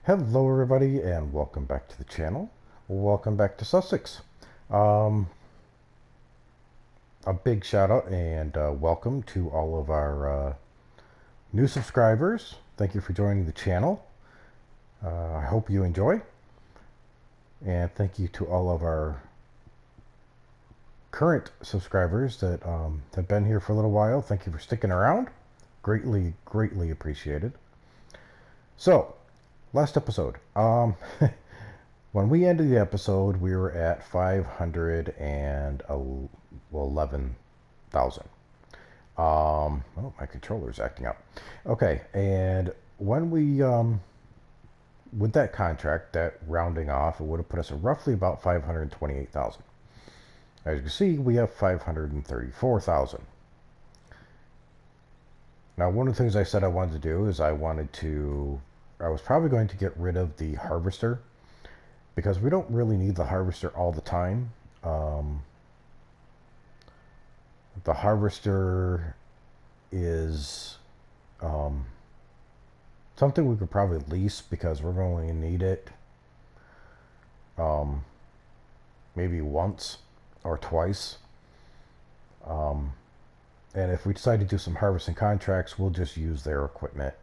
Hello everybody and welcome back to the channel. Welcome back to Sussex. Um, a big shout out and welcome to all of our new subscribers. Thank you for joining the channel. I hope you enjoy. And thank you to all of our current subscribers that have been here for a little while. Thank you for sticking around. Greatly appreciated. So, last episode. When we ended the episode, we were at 511,000. Oh, my controller's acting up. Okay, and when we, with that contract, that rounding off, it would have put us at roughly about 528,000. As you can see, we have 534,000. Now, one of the things I said I wanted to do is I was probably going to get rid of the harvester because we don't really need the harvester all the time. The harvester is something we could probably lease because we're going to need it maybe once or twice. And if we decide to do some harvesting contracts, we'll just use their equipment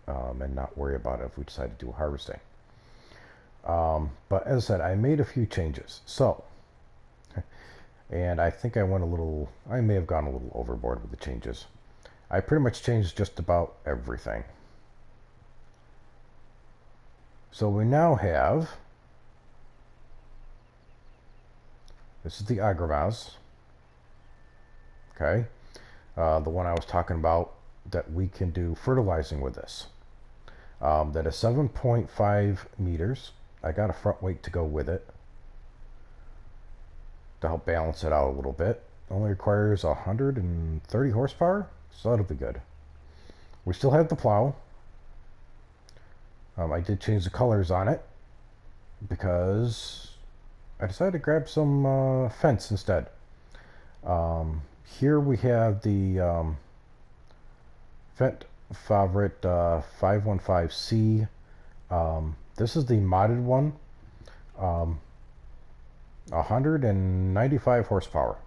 and not worry about it if we decide to do harvesting. But as I said, I made a few changes. So, and I think I may have gone a little overboard with the changes. I pretty much changed just about everything. So we now have, this is the Agravaz. Okay. The one I was talking about that we can do fertilizing with this. That is 7.5 meters. I got a front weight to go with it to help balance it out a little bit. Only requires 130 horsepower, so that'll be good. We still have the plow. I did change the colors on it because I decided to grab some fence instead. Here we have the Fendt Favorite 515C. This is the modded one. 195 horsepower.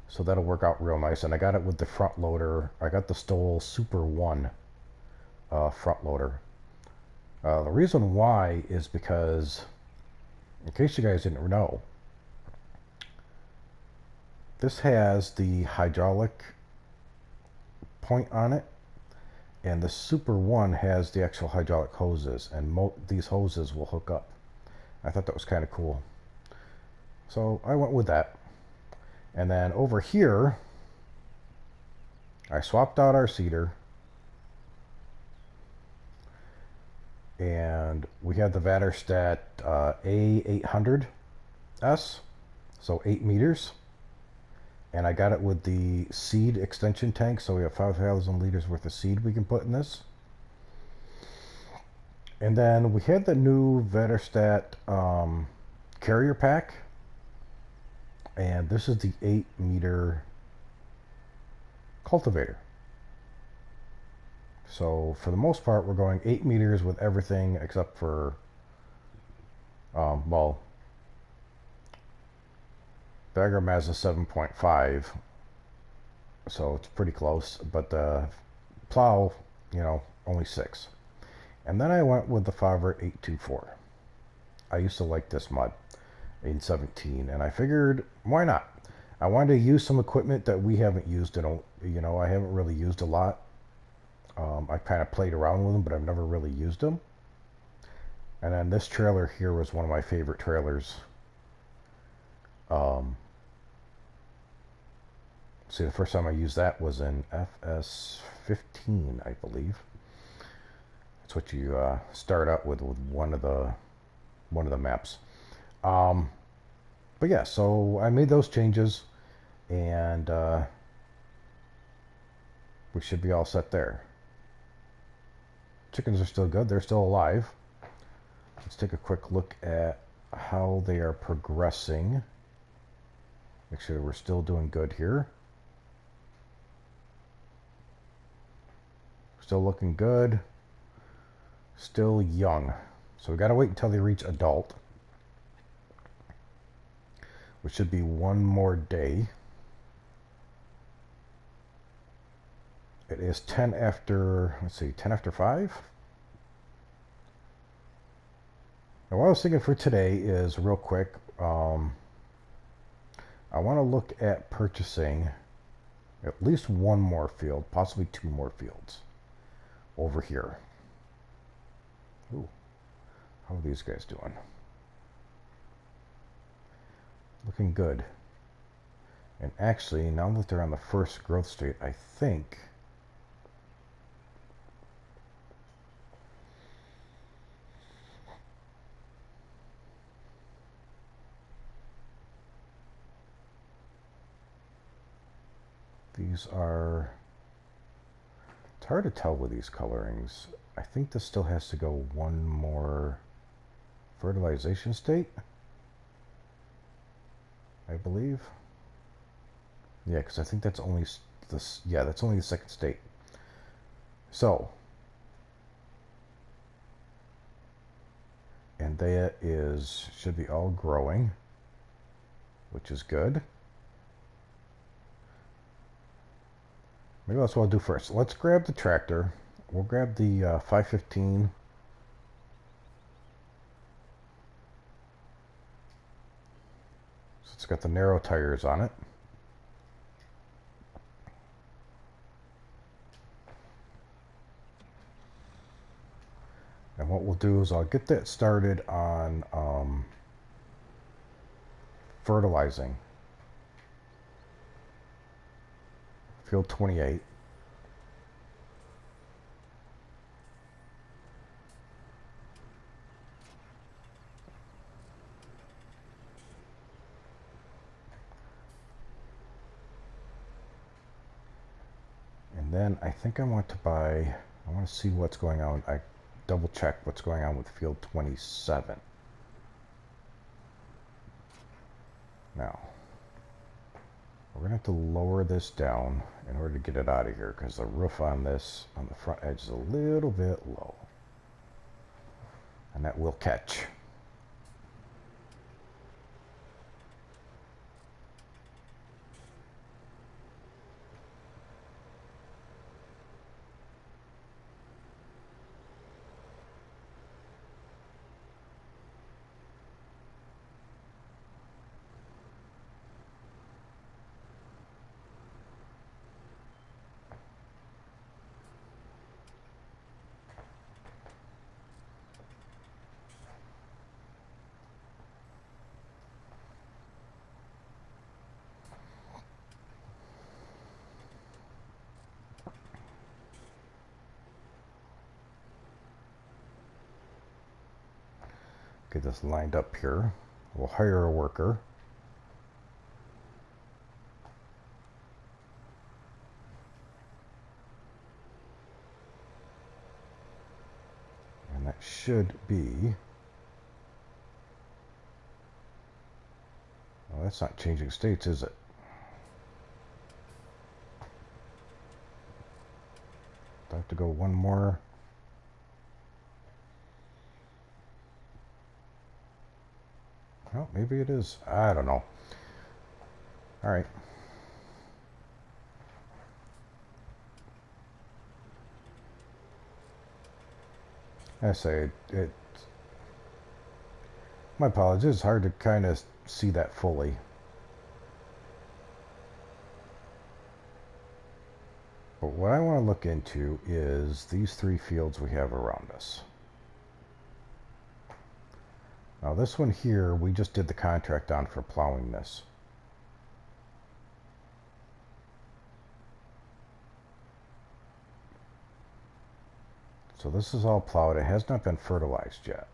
So that'll work out real nice. And I got it with the front loader. I got the Stoll Super 1 front loader. The reason why is because, in case you guys didn't know, this has the hydraulic point on it, and the Super 1 has the actual hydraulic hoses, and these hoses will hook up. I thought that was kind of cool. So I went with that. And then over here, I swapped out our seeder, and we have the Vatterstadt A800S, so 8 meters. And I got it with the seed extension tank, so we have 5,000 liters worth of seed we can put in this. And then we had the new Vatterstadt carrier pack, and this is the 8-meter cultivator. So for the most part, we're going 8 meters with everything except for, well, the Agravaz is 7.5, so it's pretty close, but the plow, only 6. And then I went with the Favorite 824. I used to like this mud in 17, and I figured, why not? I wanted to use some equipment that we haven't used in, I haven't really used a lot. I kind of played around with them, but I've never really used them. And then this trailer here was one of my favorite trailers. See, the first time I used that was in FS15, I believe. That's what you start out with one of the maps. But yeah, so I made those changes, and we should be all set there. Chickens are still good; they're still alive. Let's take a quick look at how they are progressing. Make sure we're still doing good here. Still looking good. Still young. So we got to wait until they reach adult, which should be one more day. It is 10 after, let's see, 10 after 5? Now what I was thinking for today is, real quick, I want to look at purchasing at least one more field, possibly 2 more fields over here. Ooh, how are these guys doing? Looking good. And actually, now that they're on the first growth state, I think these are, it's hard to tell with these colorings. I think this still has to go one more fertilization state, I believe. Yeah, because I think that's only this. Yeah, that's only the second state. So, and that is, should be all growing, which is good. Maybe that's what I'll do first. Let's grab the tractor. We'll grab the 515. So it's got the narrow tires on it. And what we'll do is I'll get that started on fertilizing. Field 28. And then I think I want to buy, I want to see what's going on. I double check what's going on with field 27. Now, we're going to have to lower this down in order to get it out of here, because the roof on this, on the front edge, is a little bit low. And that will catch. Get this lined up here. We'll hire a worker. And that should be, well, that's not changing states, is it? Do I have to go one more? Well, maybe it is. I don't know. All right. I say it. My apologies. It's hard to kind of see that fully. But what I want to look into is these 3 fields we have around us. Now this one here, we just did the contract on for plowing this. So this is all plowed. It has not been fertilized yet.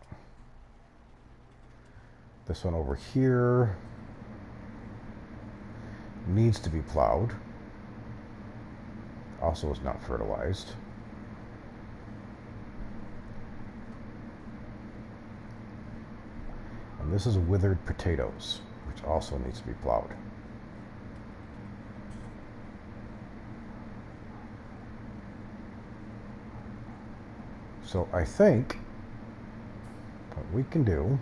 This one over here needs to be plowed. Also is not fertilized. And this is withered potatoes, which also needs to be plowed. So I think what we can do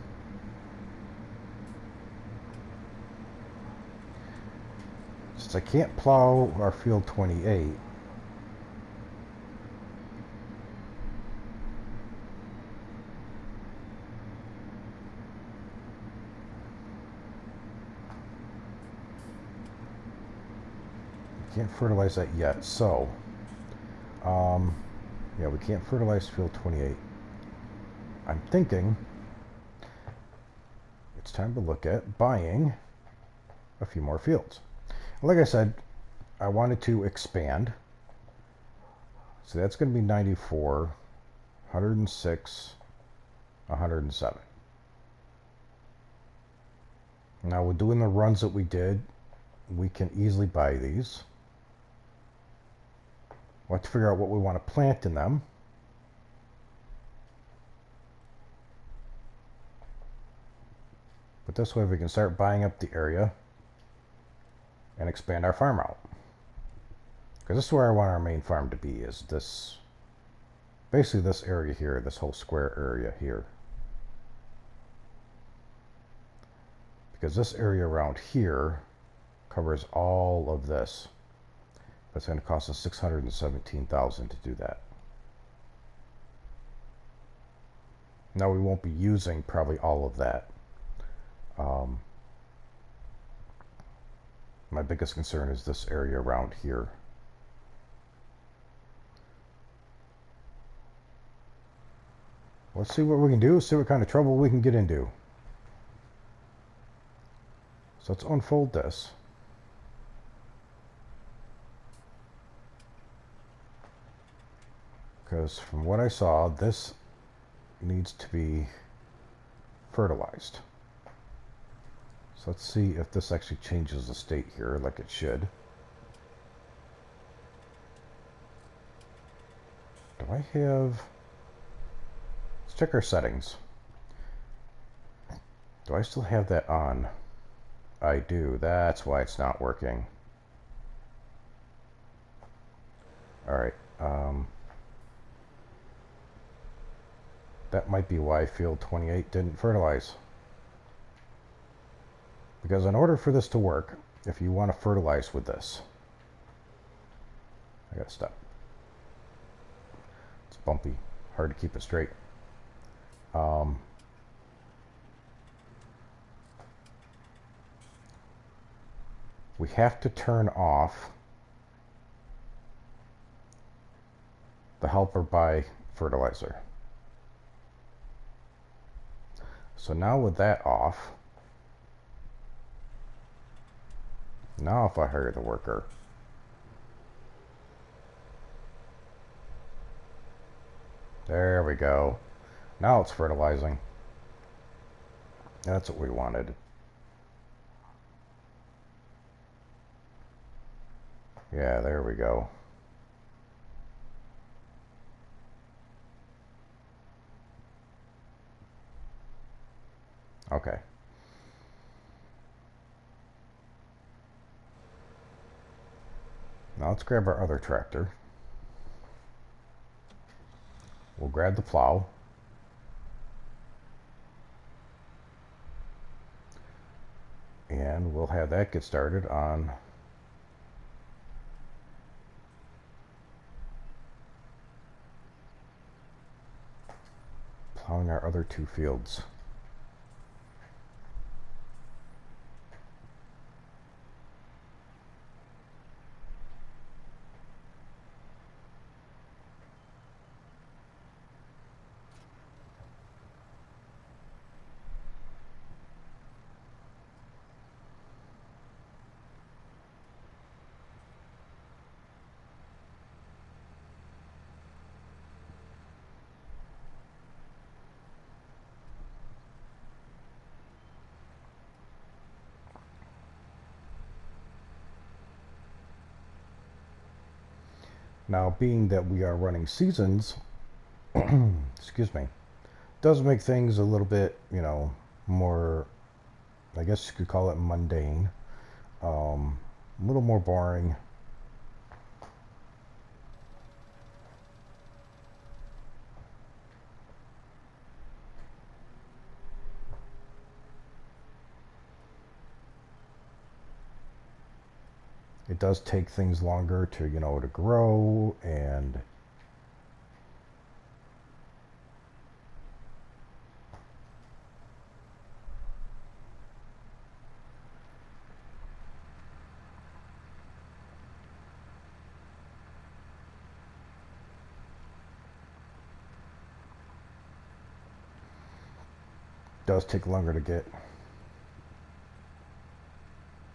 since I can't plow our field 28, can't fertilize that yet. So, yeah, we can't fertilize field 28. I'm thinking it's time to look at buying a few more fields. Like I said, I wanted to expand. So that's going to be 94, 106, 107. Now, with doing the runs that we did, we can easily buy these. We'll have to figure out what we want to plant in them. But this way we can start buying up the area and expand our farm out. Because this is where I want our main farm to be, is this, basically this area here, this whole square area here. Because this area around here covers all of this. But it's going to cost us $617,000 to do that. Now we won't be using probably all of that. My biggest concern is this area around here. Let's see what we can do, see what kind of trouble we can get into. So let's unfold this. Because from what I saw, this needs to be fertilized. So let's see if this actually changes the state here like it should. Do I have... Let's check our settings. Do I still have that on? I do. That's why it's not working. Alright. That might be why field 28 didn't fertilize. Because in order for this to work, if you want to fertilize with this, I gotta stop. It's bumpy, hard to keep it straight. We have to turn off the helper by fertilizer. So now with that off, now if I hire the worker, there we go. Now it's fertilizing. That's what we wanted. Yeah, there we go. Okay. Now let's grab our other tractor. We'll grab the plow. And we'll have that get started on plowing our other two fields. Now, being that we are running seasons, excuse me, does make things a little bit, you know, more, I guess you could call it mundane, a little more boring. It does take things longer to, to grow, and does take longer to get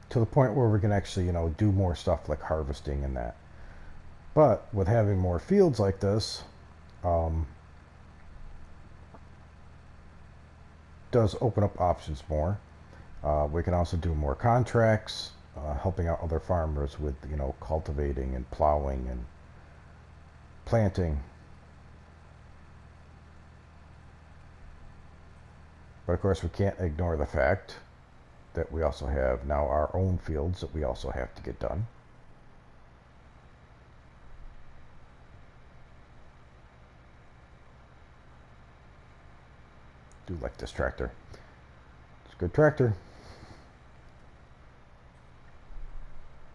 to the point where we can actually, do more stuff like harvesting and that. But with having more fields like this, does open up options more. We can also do more contracts, helping out other farmers with, cultivating and plowing and planting. But of course, we can't ignore the fact that we also have now our own fields that we also have to get done. Do like this tractor. It's a good tractor.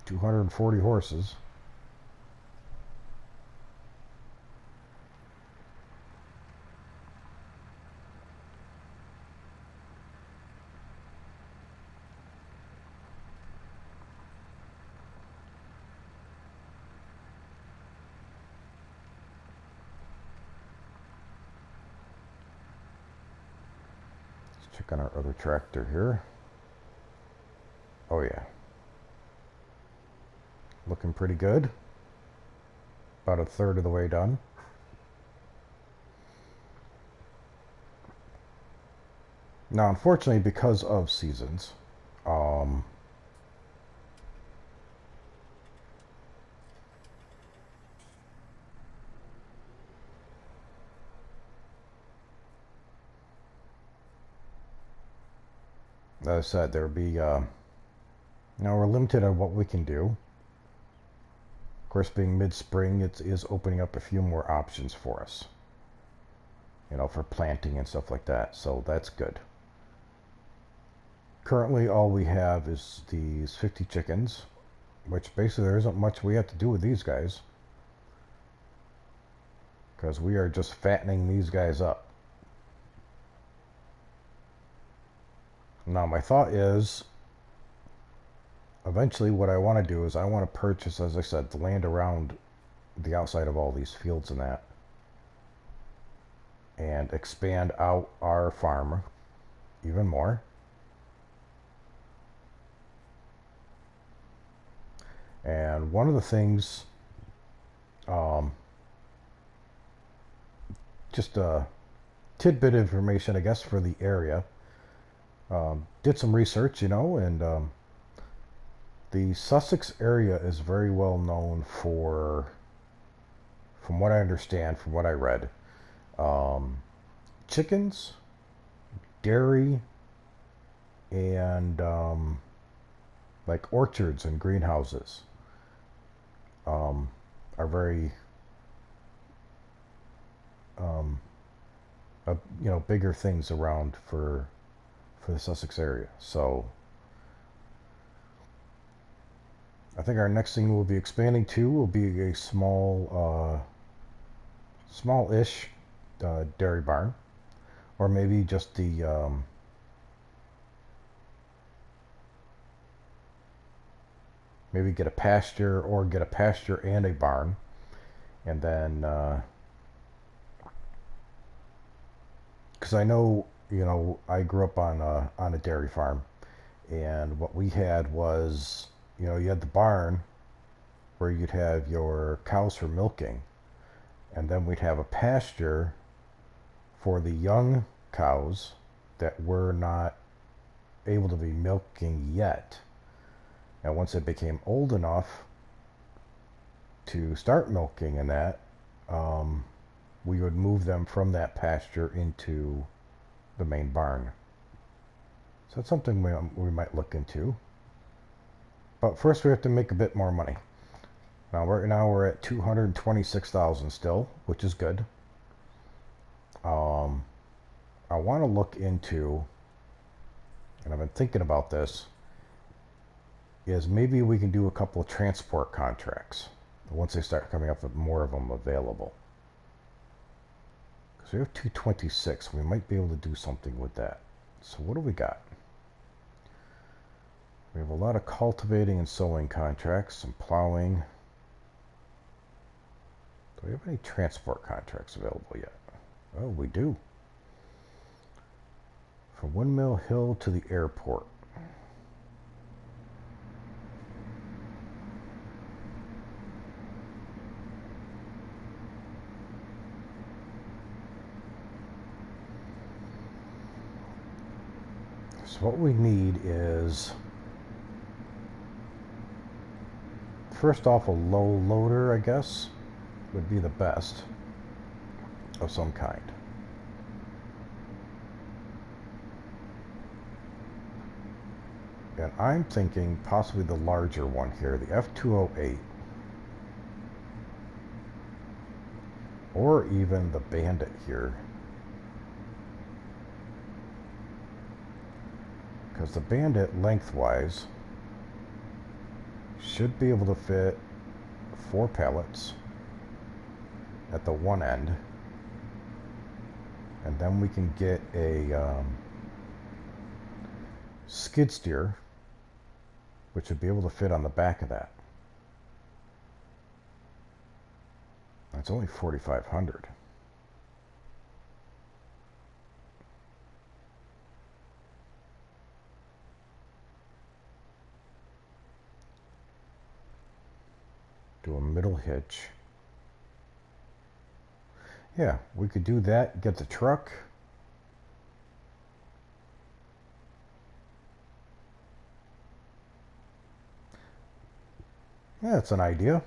240 horses. Let's check on our other tractor here. Oh yeah. Looking pretty good. About a third of the way done. Now, unfortunately, because of seasons, as I said, there'll be, now we're limited on what we can do. Of course, being mid-spring, it is opening up a few more options for us, for planting and stuff like that, so that's good. Currently, all we have is these 50 chickens, which basically there isn't much we have to do with these guys, because we are just fattening these guys up. Now, my thought is, eventually what I want to do is I want to purchase, as I said, the land around the outside of all these fields and that, and expand out our farm even more. And one of the things, just a tidbit of information, I guess, for the area. Did some research, and the Sussex area is very well known for, from what I understand, from what I read, chickens, dairy, and like orchards and greenhouses are very bigger things around for the Sussex area. So I think our next thing we'll be expanding to will be a small-ish dairy barn, or maybe just the maybe get a pasture, or get a pasture and a barn, and then because I know, I grew up on a dairy farm, and what we had was, you had the barn where you'd have your cows for milking, and then we'd have a pasture for the young cows that were not able to be milking yet. And once it became old enough to start milking and that, we would move them from that pasture into the main barn. So that's something we might look into. But first we have to make a bit more money. Now we're at 226,000 still, which is good. I want to look into, and I've been thinking about this, is maybe we can do a couple of transport contracts once they start coming up with more of them available. Because we have 226, we might be able to do something with that. So what do we got? We have a lot of cultivating and sowing contracts, some plowing. Do we have any transport contracts available yet? Oh, we do. From Windmill Hill to the airport. So what we need is, first off, a low loader, I guess, would be the best of some kind. And I'm thinking possibly the larger one here, the F208. Or even the Bandit here. Because the Bandit, lengthwise, should be able to fit 4 pallets at the one end. And then we can get a skid steer, which would be able to fit on the back of that. It's only 4,500. Do a middle hitch. Yeah, we could do that, get the truck. Yeah, that's an idea.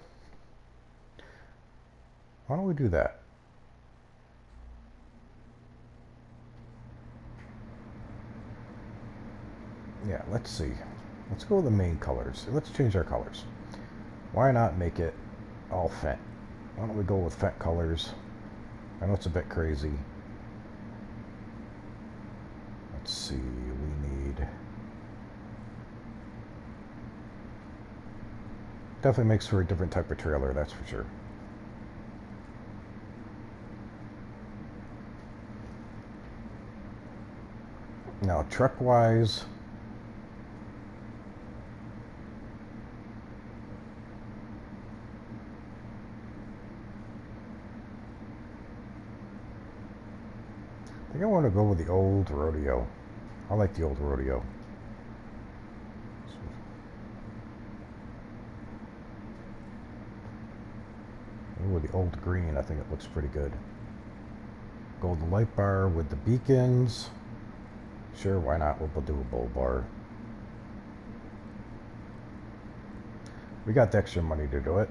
Why don't we do that? Yeah, let's see. Let's go with the main colors. Let's change our colors. Why not make it all Fent? Why don't we go with Fent colors? I know it's a bit crazy. Let's see, we need... Definitely makes for a different type of trailer, that's for sure. Now, truck-wise... I think I want to go with the old rodeo. I like the old rodeo. With the old green, I think it looks pretty good. Golden light bar with the beacons. Sure, why not? We'll do a bull bar. We got the extra money to do it.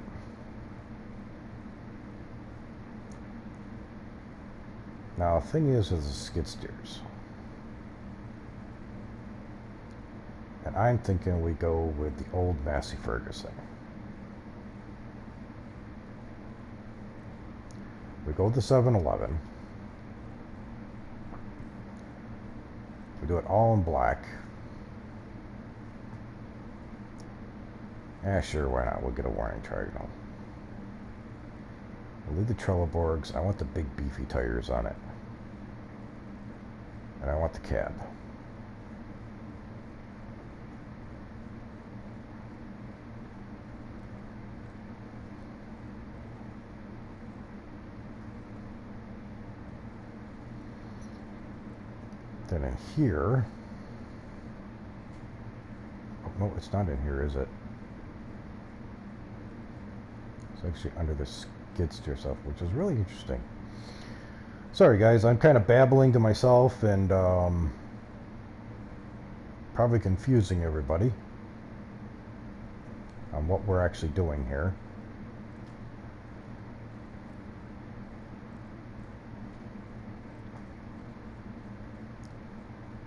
Now, the thing is with the skid steers. And I'm thinking we go with the old Massey Ferguson. We go with the 711. We do it all in black. Sure, why not? We'll get a warning triangle. We'll leave the Trelleborgs. I want the big beefy tires on it. And I want the cab. Then in here... Oh, no, it's not in here, is it? It's actually under the skid steer stuff, which is really interesting. Sorry guys, I'm kind of babbling to myself and probably confusing everybody on what we're actually doing here.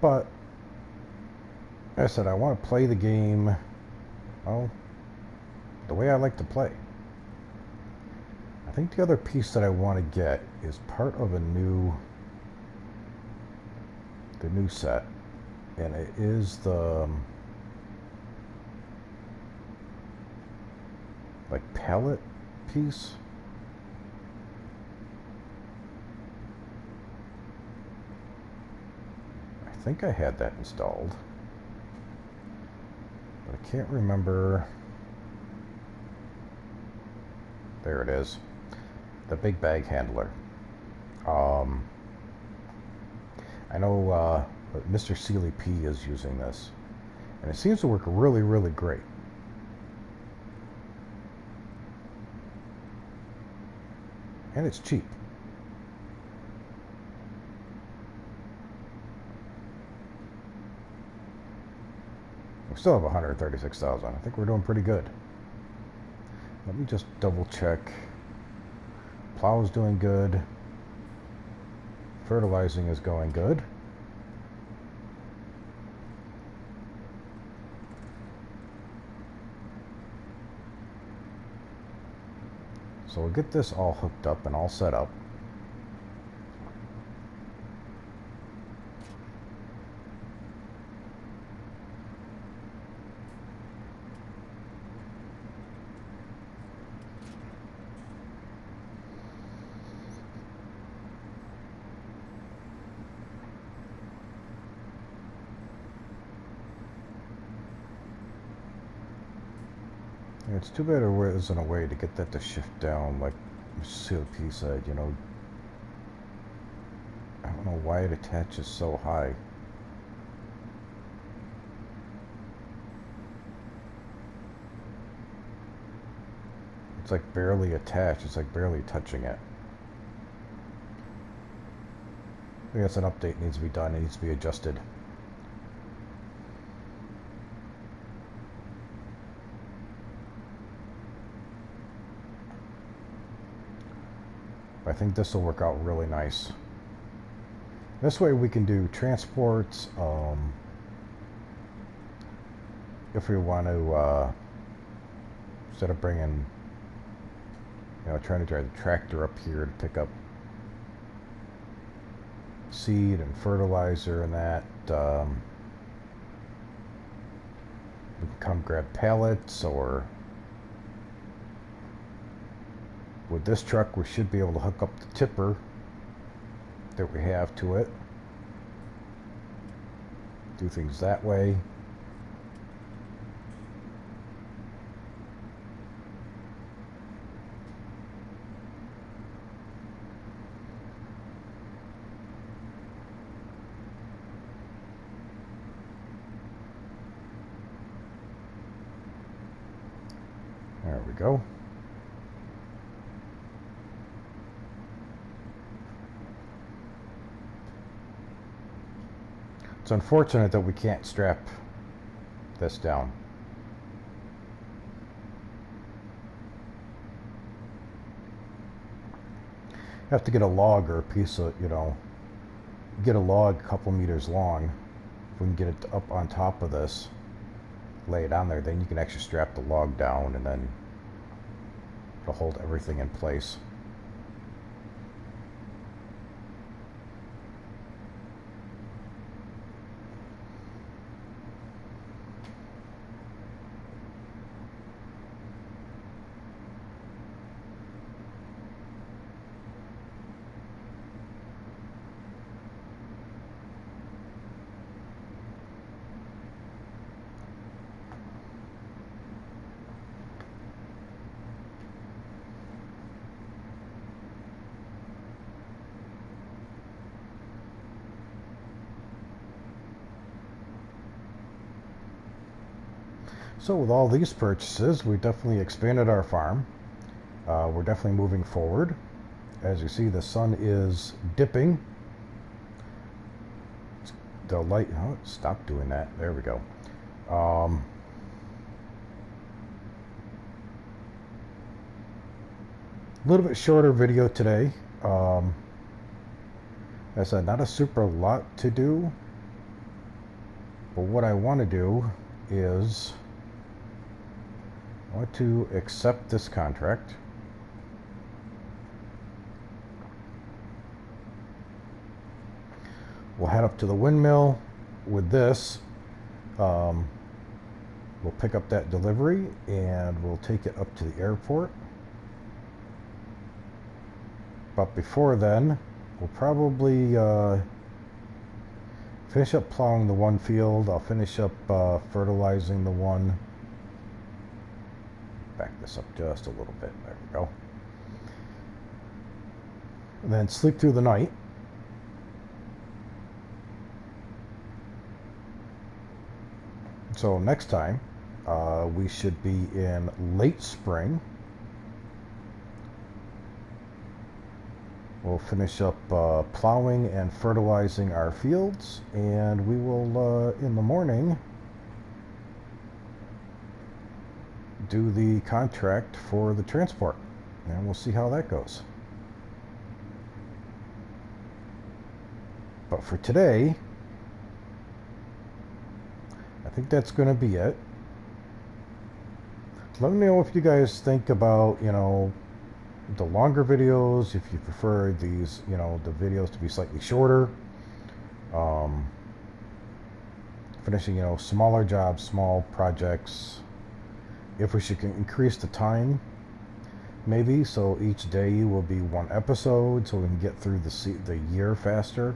But, like I said, I want to play the game, well, the way I like to play. I think the other piece that I want to get is part of the new set, and it is the like pallet piece. I think I had that installed, but I can't remember. There it is, the big bag handler. I know MrSealyP is using this, and it seems to work really, really great. And it's cheap. We still have 136,000. I think we're doing pretty good. Let me just double check. Plow's doing good. Fertilizing is going good. So we'll get this all hooked up and all set up. It's too bad there isn't a way to get that to shift down, like MrSealyP said, you know. I don't know why it attaches so high. It's like barely attached, it's like barely touching it. I guess an update needs to be done, it needs to be adjusted. I think this will work out really nice. This way we can do transports, if we want to, instead of bringing, you know, trying to drive the tractor up here to pick up seed and fertilizer and that, we can come grab pallets, or with this truck we should be able to hook up the tipper that we have to it. Do things that way. There we go. It's unfortunate that we can't strap this down. Have to get a log or a piece of, you know, get a log a couple meters long. If we can get it up on top of this, lay it on there, then you can actually strap the log down, and then it'll hold everything in place. So with all these purchases, we definitely expanded our farm. We're definitely moving forward. As you see, the sun is dipping. The light, oh, stop doing that. There we go. A little bit shorter video today. As I said, not a super lot to do. But what I want to do is I want to accept this contract. We'll head up to the windmill with this. We'll pick up that delivery and we'll take it up to the airport. But before then, we'll probably finish up plowing the one field. I'll finish up fertilizing the one. Back this up just a little bit. There we go. And then sleep through the night. So next time, we should be in late spring. We'll finish up plowing and fertilizing our fields, and we will, in the morning, do the contract for the transport, and we'll see how that goes. But for today, I think that's going to be it. Let me know if you guys think about, you know, the longer videos, if you prefer these, you know, the videos to be slightly shorter. Finishing, you know, smaller jobs, small projects. If we should increase the time, maybe, so each day will be one episode, so we can get through the year faster.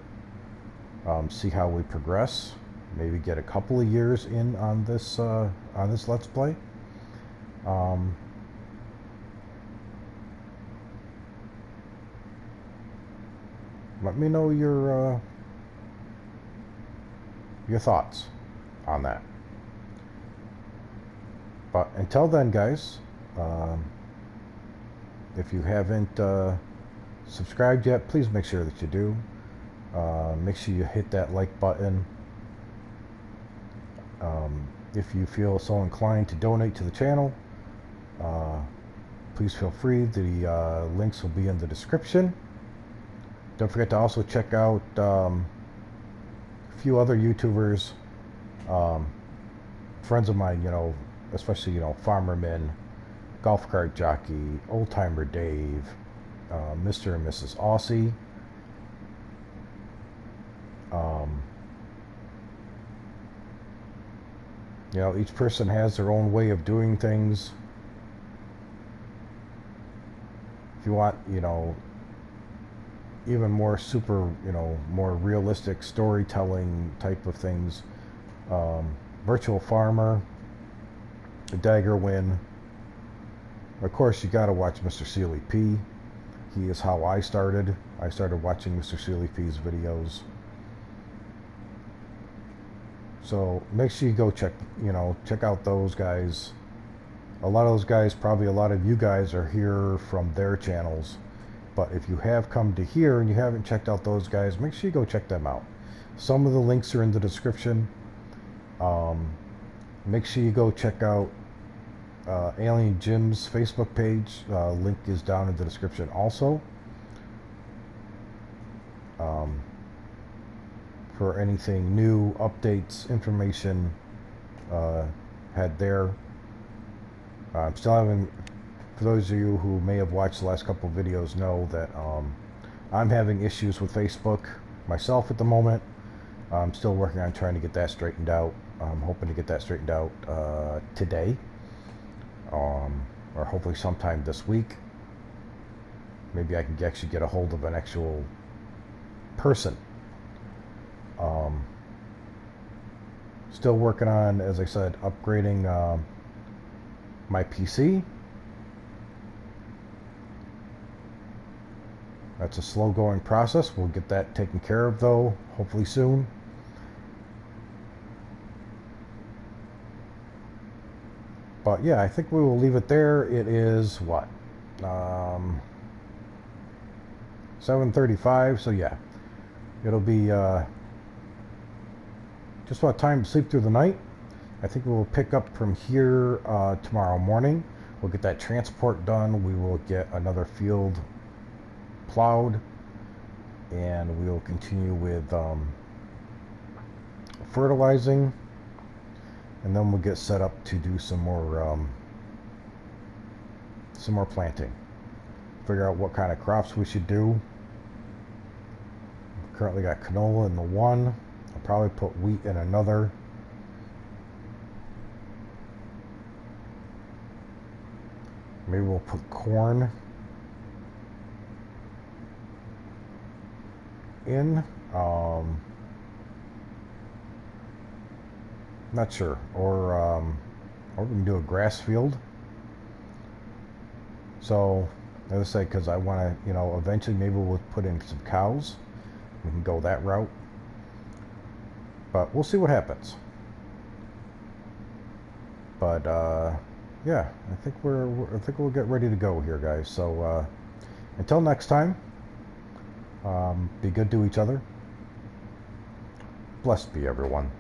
See how we progress. Maybe get a couple of years in on this Let's Play. Let me know your thoughts on that. But until then, guys, if you haven't subscribed yet, please make sure that you do. Make sure you hit that like button. If you feel so inclined to donate to the channel, please feel free. The links will be in the description. Don't forget to also check out a few other YouTubers, friends of mine, you know, especially, you know, Farmer Minn, Golfcart Jockey, Oldtimer Dave, Mr. and Mrs. Aussie. You know, each person has their own way of doing things. If you want, you know, even more super, you know, more realistic storytelling type of things, Virtual Farmer, Dagger Win. Of course, you got to watch MrSealyP. He is how I started. I started watching MrSealyP's videos. So make sure you go check out those guys. A lot of those guys, probably a lot of you guys are here from their channels. But if you have come to here and you haven't checked out those guys, make sure you go check them out. Some of the links are in the description. Make sure you go check out Alien Jim's Facebook page. Link is down in the description also. For anything new, updates, information, had there. I'm still having, for those of you who may have watched the last couple of videos, know that I'm having issues with Facebook myself at the moment. I'm still working on trying to get that straightened out. I'm hoping to get that straightened out today, or hopefully sometime this week. Maybe I can actually get a hold of an actual person. Still working on, as I said, upgrading my PC. That's a slow going process. We'll get that taken care of though, hopefully soon. But yeah, I think we will leave it there. It is what? 7:35, so yeah. It'll be just about time to sleep through the night. I think we'll pick up from here tomorrow morning. We'll get that transport done. We will get another field plowed, and we will continue with fertilizing, and then we'll get set up to do some more planting. Figure out what kind of crops we should do. Currently got canola in the one. I'll probably put wheat in another. Maybe we'll put corn in. Not sure. Or we can do a grass field. So, as I say, because I want to, you know, eventually maybe we'll put in some cows. We can go that route. But we'll see what happens. But yeah, I think we'll get ready to go here, guys. So until next time, be good to each other. Blessed be everyone.